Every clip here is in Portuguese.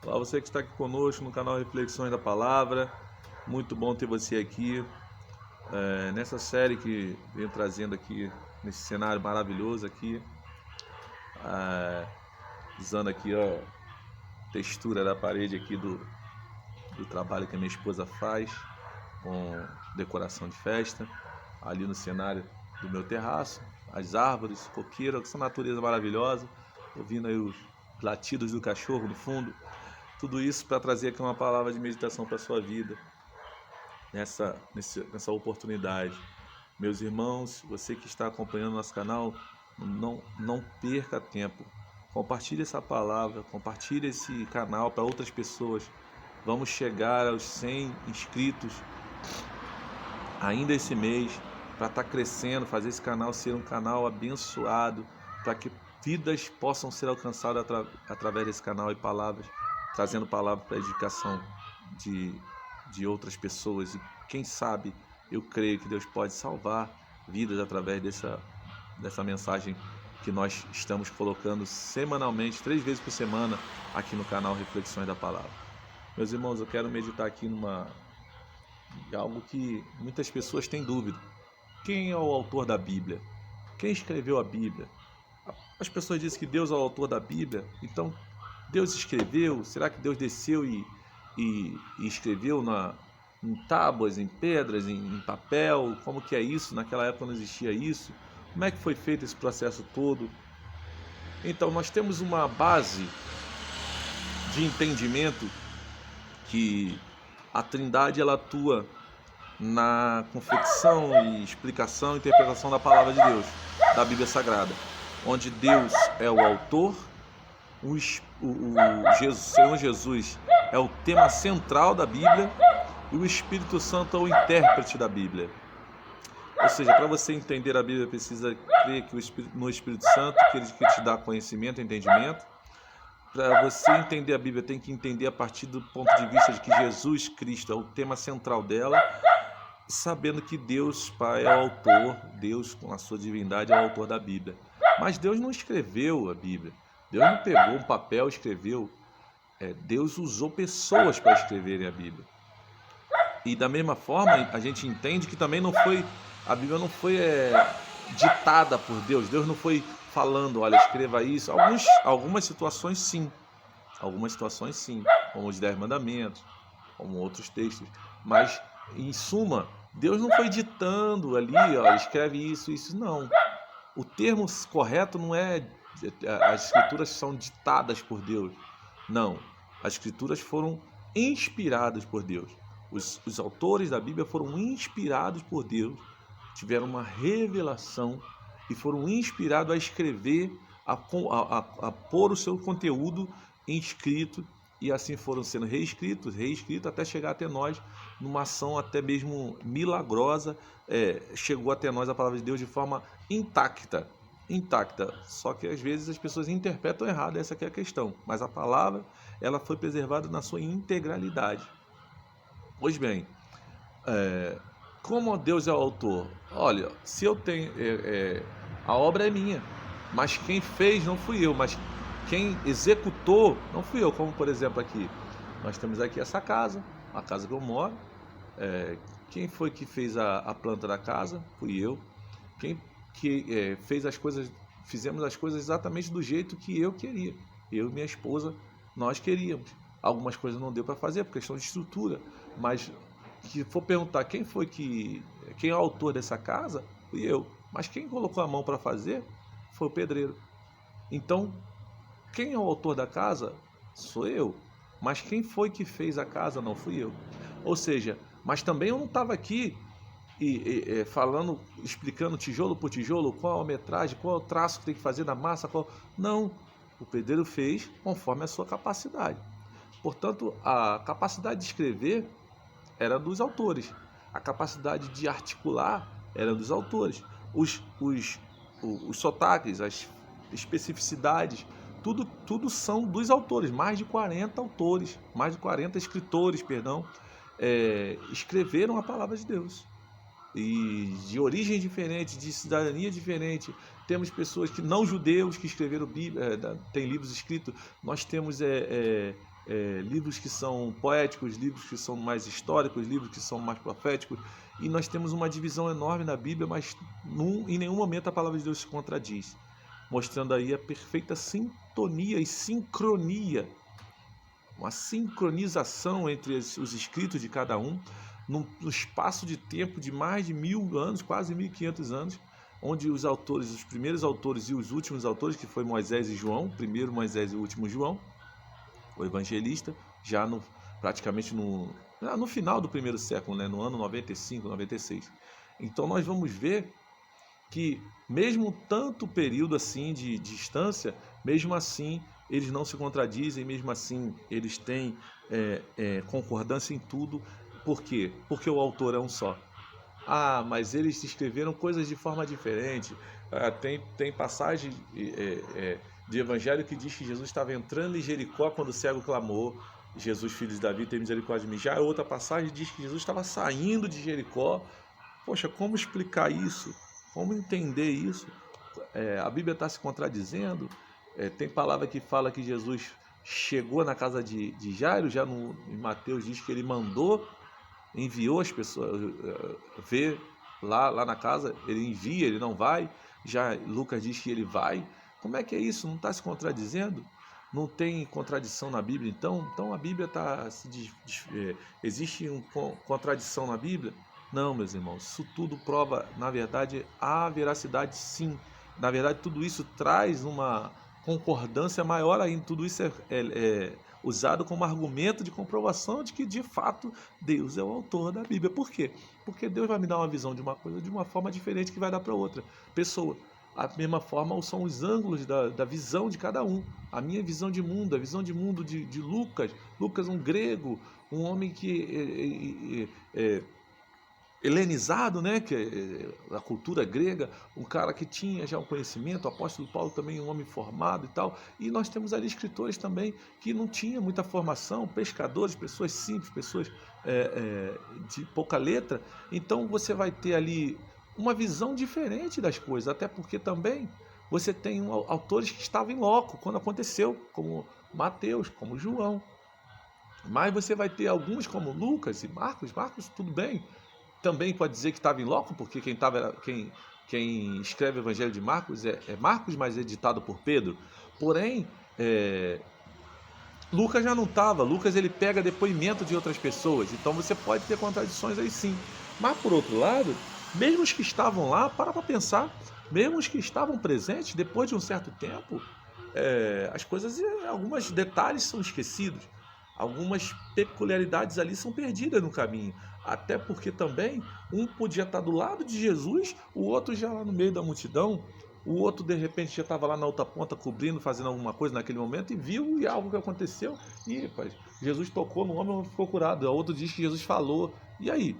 Olá, você que está aqui conosco no canal Reflexões da Palavra. Muito bom ter você aqui nessa série que venho trazendo aqui nesse cenário maravilhoso aqui, usando aqui a textura da parede aqui do trabalho que a minha esposa faz com decoração de festa, ali no cenário do meu terraço, as árvores, coqueiro, essa natureza maravilhosa, ouvindo aí os latidos do cachorro no fundo. Tudo isso para trazer aqui uma palavra de meditação para a sua vida, nessa oportunidade. Meus irmãos, você que está acompanhando nosso canal, não perca tempo. Compartilhe essa palavra, compartilhe esse canal para outras pessoas. Vamos chegar aos 100 inscritos ainda esse mês, para estar crescendo, fazer esse canal ser um canal abençoado, para que vidas possam ser alcançadas através desse canal e palavras, trazendo palavras para a edificação de outras pessoas. E quem sabe, eu creio que Deus pode salvar vidas através dessa mensagem que nós estamos colocando semanalmente, 3 vezes por semana, aqui no canal Reflexões da Palavra. Meus irmãos, eu quero meditar aqui algo que muitas pessoas têm dúvida. Quem é o autor da Bíblia? Quem escreveu a Bíblia? As pessoas dizem que Deus é o autor da Bíblia, então Deus escreveu? Será que Deus desceu e escreveu em tábuas, em pedras, em papel? Como que é isso? Naquela época não existia isso. Como é que foi feito esse processo todo? Então nós temos uma base de entendimento que a Trindade ela atua na confecção e explicação e interpretação da palavra de Deus, da Bíblia Sagrada, onde Deus é o autor, o Senhor Jesus é o tema central da Bíblia e o Espírito Santo é o intérprete da Bíblia. Ou seja, para você entender a Bíblia, precisa crer no Espírito Santo, que ele te dá conhecimento e entendimento. Para você entender a Bíblia, tem que entender a partir do ponto de vista de que Jesus Cristo é o tema central dela, sabendo que Deus Pai é o autor, Deus com a sua divindade é o autor da Bíblia. Mas Deus não escreveu a Bíblia, Deus não pegou um papel e escreveu, Deus usou pessoas para escreverem a Bíblia. E da mesma forma, a gente entende que também a Bíblia não foi ditada por Deus, Deus não foi falando, olha, escreva isso. Algumas situações sim, como os 10 mandamentos, como outros textos, mas em suma, Deus não foi ditando ali, ó, escreve isso, não. O termo correto não é as escrituras são ditadas por Deus, não. As escrituras foram inspiradas por Deus. Os autores da Bíblia foram inspirados por Deus, tiveram uma revelação e foram inspirados a escrever, a pôr o seu conteúdo em escrito, e assim foram sendo reescritos, até chegar até nós, numa ação até mesmo milagrosa, chegou até nós a palavra de Deus de forma intacta, só que às vezes as pessoas interpretam errado, essa que é a questão, mas a palavra, ela foi preservada na sua integralidade. Pois bem, como Deus é o autor? Olha, se eu tenho, a obra é minha, mas quem fez não fui eu, mas quem executou não fui eu. Como por exemplo aqui, nós temos aqui essa casa, a casa que eu moro. Quem foi que fez a planta da casa? Fui eu. Quem fez as coisas, fizemos as coisas exatamente do jeito que eu queria. Eu e minha esposa, nós queríamos. Algumas coisas não deu para fazer por questão de estrutura, mas se for perguntar quem é o autor dessa casa, fui eu. Mas quem colocou a mão para fazer foi o pedreiro. Então, quem é o autor da casa? Sou eu. Mas quem foi que fez a casa? Não fui eu. Ou seja, mas também eu não estava aqui falando, explicando tijolo por tijolo, qual a metragem, qual é o traço que tem que fazer da massa. Não, o pedreiro fez conforme a sua capacidade. Portanto, a capacidade de escrever era dos autores. A capacidade de articular era dos autores. Os sotaques, as especificidades, tudo são dos autores. Mais de 40 autores, mais de 40 escritores, escreveram a palavra de Deus. E de origem diferente, de cidadania diferente. Temos pessoas que não judeus que escreveram Bíblia, tem livros escritos. Nós temos livros que são poéticos, livros que são mais históricos, livros que são mais proféticos, e nós temos uma divisão enorme na Bíblia, mas em nenhum momento a palavra de Deus se contradiz, mostrando aí a perfeita sintonia e sincronia, uma sincronização entre os escritos de cada um, no espaço de tempo de mais de 1000 anos, quase 1500 anos, onde os autores, os primeiros autores e os últimos autores, que foi Moisés e João, o primeiro Moisés e o último João, o evangelista, já praticamente no final do primeiro século, né, no ano 95, 96. Então nós vamos ver que mesmo tanto período assim de distância, mesmo assim eles não se contradizem, mesmo assim eles têm concordância em tudo. Por quê? Porque o autor é um só. Ah, mas eles escreveram coisas de forma diferente. Tem passagem de evangelho que diz que Jesus estava entrando em Jericó quando o cego clamou: Jesus, filho de Davi, tem misericórdia de mim. Já outra passagem diz que Jesus estava saindo de Jericó. Poxa, como explicar isso? Como entender isso? A Bíblia está se contradizendo. Tem palavra que fala que Jesus chegou na casa de Jairo, já em Mateus diz que ele enviou as pessoas ver lá na casa, ele envia, ele não vai. Já Lucas diz que ele vai. Como é que é isso? Não está se contradizendo? Não tem contradição na Bíblia, então? Então a Bíblia existe uma contradição na Bíblia? Não, meus irmãos, isso tudo prova, na verdade, a veracidade, sim. Na verdade, tudo isso traz uma concordância maior ainda, tudo isso é usado como argumento de comprovação de que, de fato, Deus é o autor da Bíblia. Por quê? Porque Deus vai me dar uma visão de uma coisa de uma forma diferente que vai dar para outra pessoa. A mesma forma são os ângulos da visão de cada um. A minha visão de mundo, a visão de mundo de Lucas. Lucas, um grego, um homem que helenizado, né, que é a cultura grega, um cara que tinha já um conhecimento, o apóstolo Paulo também um homem formado e tal, e nós temos ali escritores também que não tinham muita formação, pescadores, pessoas simples, pessoas de pouca letra. Então você vai ter ali uma visão diferente das coisas, até porque também você tem autores que estavam em loco quando aconteceu, como Mateus, como João, mas você vai ter alguns como Lucas e Marcos, tudo bem, também pode dizer que estava em loco, porque quem escreve o Evangelho de Marcos é Marcos, mas é editado por Pedro. Porém, Lucas já não estava. Lucas ele pega depoimento de outras pessoas. Então você pode ter contradições aí sim. Mas por outro lado, mesmo os que estavam lá, para pensar, mesmo os que estavam presentes, depois de um certo tempo, as coisas, alguns detalhes são esquecidos. Algumas peculiaridades ali são perdidas no caminho. Até porque também um podia estar do lado de Jesus, o outro já lá no meio da multidão, o outro de repente já estava lá na outra ponta cobrindo, fazendo alguma coisa naquele momento e viu e algo que aconteceu. E rapaz, Jesus tocou no homem e ficou curado. O outro diz que Jesus falou. E aí?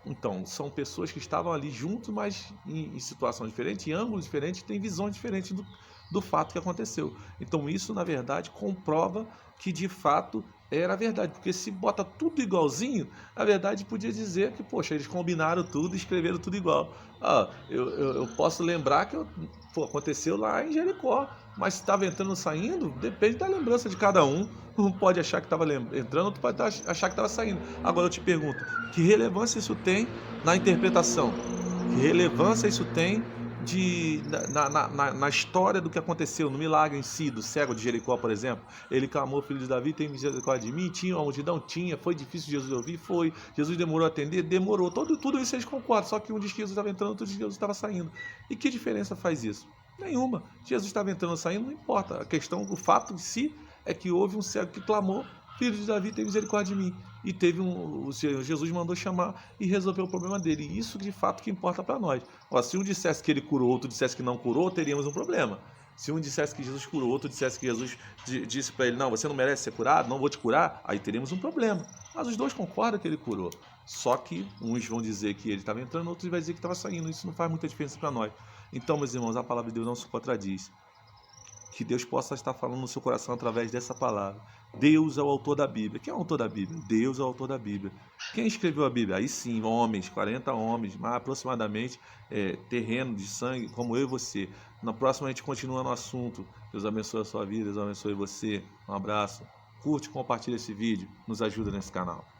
Então, são pessoas que estavam ali juntos, mas em situações diferentes, em ângulos diferentes, têm visões diferentes do fato que aconteceu. Então, isso, na verdade, comprova que, de fato, era verdade. Porque se bota tudo igualzinho, na verdade, podia dizer que, poxa, eles combinaram tudo e escreveram tudo igual. Eu posso lembrar que aconteceu lá em Jericó, mas se estava entrando ou saindo, depende da lembrança de cada um. Um pode achar que estava entrando, outro pode achar que estava saindo. Agora eu te pergunto, que relevância isso tem na interpretação? Que relevância isso tem na história do que aconteceu, no milagre em si, do cego de Jericó, por exemplo? Ele clamou: filho de Davi, tem misericórdia de mim? Tinha uma multidão? Tinha. Foi difícil Jesus ouvir? Foi. Jesus demorou a atender? Demorou. Tudo isso eles concordam, só que um diz que Jesus estava entrando, outro diz que Jesus estava saindo. E que diferença faz isso? Nenhuma. Jesus estava entrando ou saindo, não importa. A questão, o fato em si é que houve um cego que clamou: filho de Davi, tem misericórdia de mim. E Jesus mandou chamar e resolveu o problema dele. E isso de fato que importa para nós. Se um dissesse que ele curou, outro dissesse que não curou, teríamos um problema. Se um dissesse que Jesus curou, outro dissesse que Jesus disse para ele: não, você não merece ser curado, não vou te curar, aí teríamos um problema. Mas os dois concordam que ele curou. Só que uns vão dizer que ele estava entrando, outros vão dizer que estava saindo. Isso não faz muita diferença para nós. Então, meus irmãos, a palavra de Deus não se contradiz. Que Deus possa estar falando no seu coração através dessa palavra. Deus é o autor da Bíblia. Quem é o autor da Bíblia? Deus é o autor da Bíblia. Quem escreveu a Bíblia? Aí sim, homens, 40 homens, mas aproximadamente terreno de sangue, como eu e você. Na próxima a gente continua no assunto. Deus abençoe a sua vida, Deus abençoe você. Um abraço. Curte, compartilha esse vídeo, nos ajuda nesse canal.